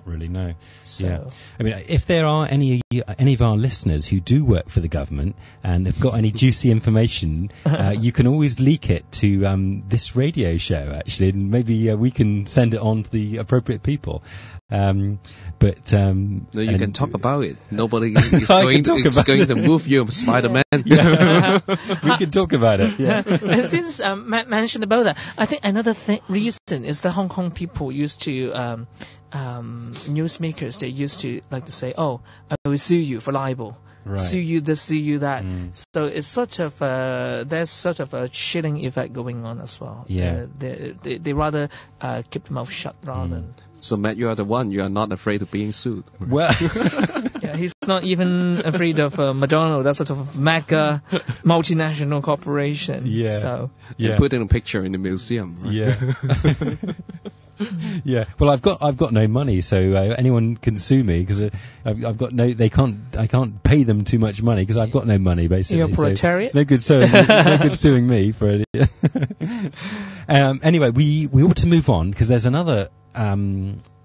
really know. So. Yeah, I mean, if there are any of our listeners who do work for the government and have got any juicy information, you can always leak it to this radio show, actually, and maybe we can send it on to the appropriate people. No, you can talk about it. Nobody is going to move you, Spider-Man. Yeah. We can talk about it. Yeah. And since Matt mentioned about that, I think another reason is that Hong Kong people used to newsmakers. They used to like to say, "Oh, I will sue you for libel." Right. Sue you this, sue you that. So it's sort of there's sort of a chilling effect going on as well. Yeah. They rather keep their mouth shut rather than. So Matt, you are the one. You are not afraid of being sued. Well, yeah, he's not even afraid of McDonald's, that sort of mega multinational corporation. Yeah. So You put in a picture in the museum. Right? yeah. Yeah. Well, I've got no money, so anyone can sue me because I've got no. I can't pay them too much money because I've got no money basically. You're a proletariat. So it's no good suing me for it. Anyway, we ought to move on because there's another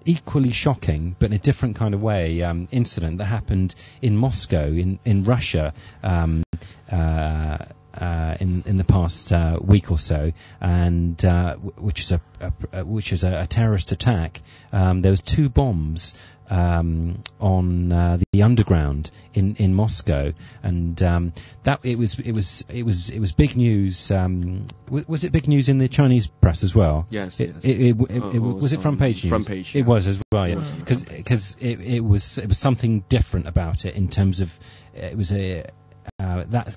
equally shocking but in a different kind of way incident that happened in Moscow in Russia. In the past week or so, and which is a terrorist attack. There was 2 bombs on the underground in Moscow, and that it was big neuse. Was it big news in the Chinese press as well? Yes. Was it front page news? Front page. It was as well, yeah. Because it was something different about it in terms of it was that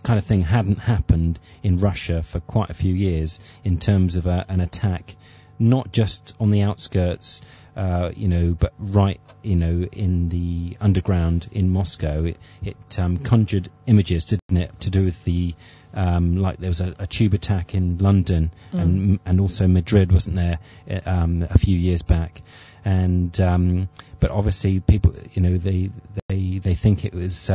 kind of thing hadn't happened in Russia for quite a few years in terms of an attack, not just on the outskirts, but right, in the underground in Moscow. It conjured images, didn't it, to do with the like there was a tube attack in London and also Madrid, wasn't there, a few years back. And but obviously people, they think it was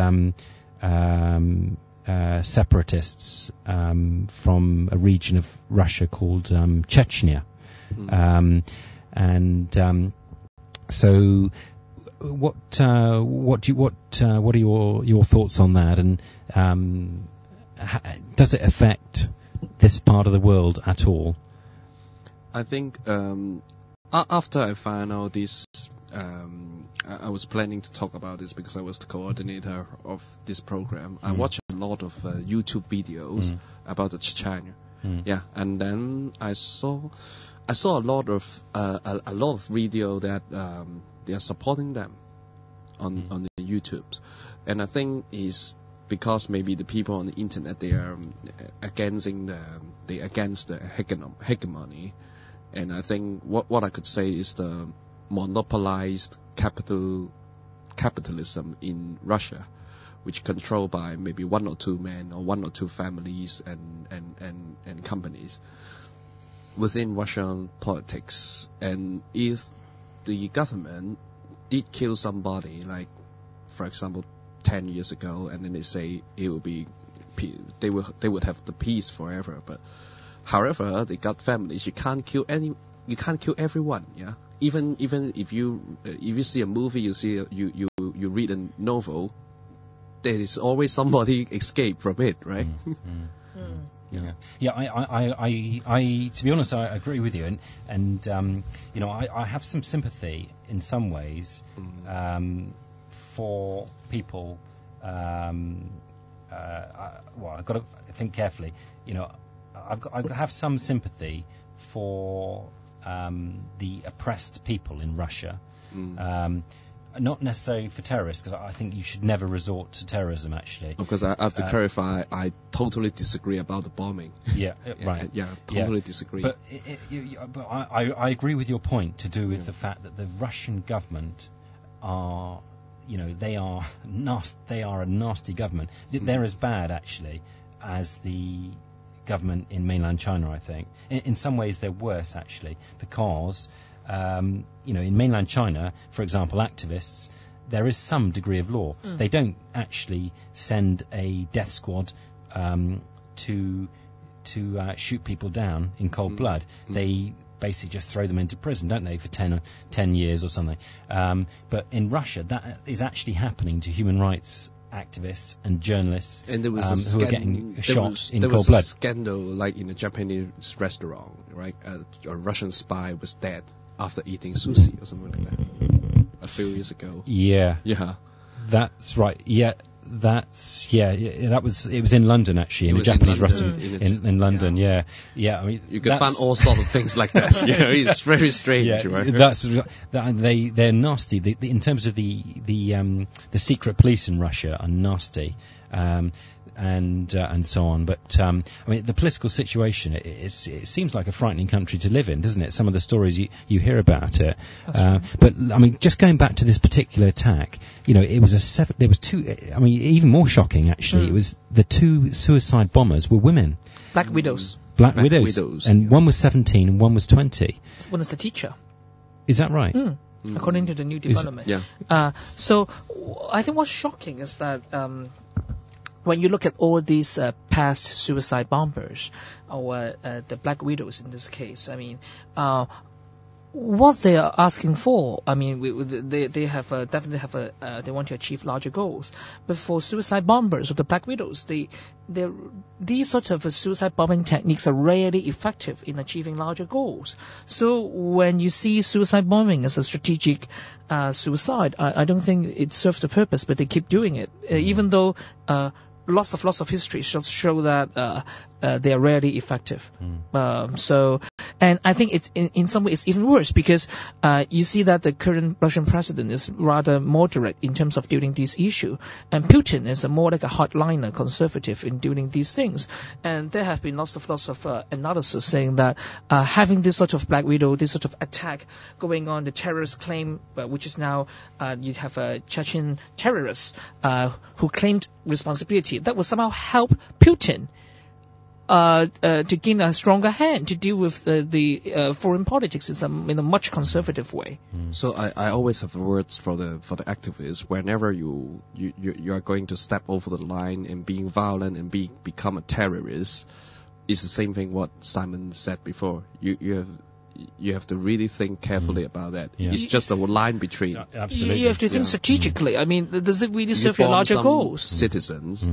separatists from a region of Russia called Chechnya. So what are your thoughts on that, and does it affect this part of the world at all? I think after I found out this, I was planning to talk about this because I was the coordinator of this program. I watched a lot of YouTube videos about the Chechnya. Yeah, and then I saw a lot of video that they are supporting them on the YouTube, and I think is because maybe the people on the internet, they are against the hegemony, and I think what I could say is the monopolized capitalism in Russia, which controlled by maybe 1 or 2 men or 1 or 2 families and companies within Russian politics. And if the government did kill somebody, like for example 10 years ago, and then they say it will be they would have the peace forever, but however they got families. You can't kill everyone. Yeah. Even if you see a movie, you read a novel, there is always somebody escape from it, right? Yeah. I to be honest, I agree with you, and I have some sympathy in some ways for people. I've got to think carefully. I have some sympathy for the oppressed people in Russia. Not necessarily for terrorists, because I think you should never resort to terrorism, actually. Because I have to clarify, I totally disagree about the bombing. Yeah, right. Yeah, totally disagree. But, I agree with your point to do with the fact that the Russian government are, they are a nasty government. They're as bad, actually, as the government in mainland China, I think. In some ways, they're worse, actually, because in mainland China, for example, activists, there is some degree of law. They don't actually send a death squad to shoot people down in cold blood. They basically just throw them into prison, don't they, for 10 years or something. But in Russia, that is actually happening to human rights activists and journalists and there was who are getting shot in cold blood. There was a scandal like in a Japanese restaurant, right? A Russian spy was dead after eating sushi or something like that a few years ago. Yeah. That's right. Yeah. It was in London actually, in a Japanese restaurant in London. Yeah. I mean, you can find all sorts of things like that. It's very strange. Right? They're nasty. In terms of the secret police in Russia are nasty. And so on. But I mean, the political situation, it seems like a frightening country to live in, doesn't it? Some of the stories you hear about it. But I mean, just going back to this particular attack, it was there was two. I mean, even more shocking actually. It was the two suicide bombers were women. Black widows. Black widows. And one was 17 and one was 20. One is a teacher. Is that right? According to the new development. So I think what's shocking is that. When you look at all these past suicide bombers, or the Black Widows in this case, I mean, what they are asking for, I mean, they have definitely have they want to achieve larger goals. But for suicide bombers or the Black Widows, these sort of suicide bombing techniques are rarely effective in achieving larger goals. So when you see suicide bombing as a strategic suicide, I don't think it serves the purpose, but they keep doing it, even though. Lots of history show that they are rarely effective. And I think it's in some ways it's even worse because you see that the current Russian president is rather moderate in terms of dealing this issue, and Putin is more like a hardliner conservative in dealing these things. And there have been lots of analysis saying that having this sort of Black Widow, this sort of attack going on, the terrorist claim, which is now you have a Chechen terrorist who claimed responsibility, that will somehow help Putin to gain a stronger hand to deal with the foreign politics in a much conservative way. So I always have words for the activists. Whenever you are going to step over the line and being violent and become a terrorist, it's the same thing what Simon said before. You have to really think carefully about that. Yeah. It's just a line between. Absolutely. You have to think strategically. I mean, does it really serve your larger goals? Citizens.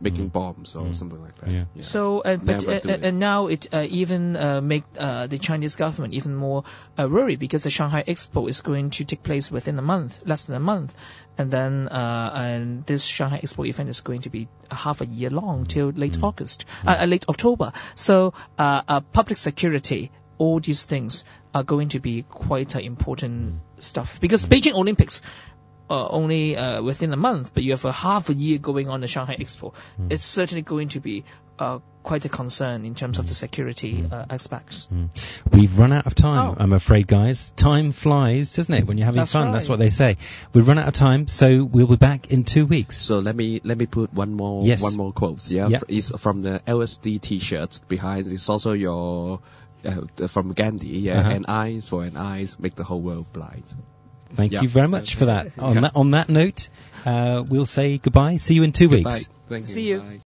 Making bombs or something like that. So, and now it even make the Chinese government even more worried because the Shanghai Expo is going to take place within a month, less than a month, and then and this Shanghai Expo event is going to be half a year long till late late October. So, public security, all these things are going to be quite important stuff because Beijing Olympics. Only within a month, but you have a half a year going on the Shanghai Expo. It's certainly going to be quite a concern in terms of the security aspects. We've run out of time, I'm afraid, guys. Time flies, doesn't it, when you're having fun? Right. That's what they say. We've run out of time, so we'll be back in 2 weeks. So let me put one more quote. It's from the LSD T-shirt behind. It's also your from Gandhi. And eyes for an eyes make the whole world blind. Thank you very much for that. On that note, we'll say goodbye. See you in 2 weeks. Thank you. See you. Bye.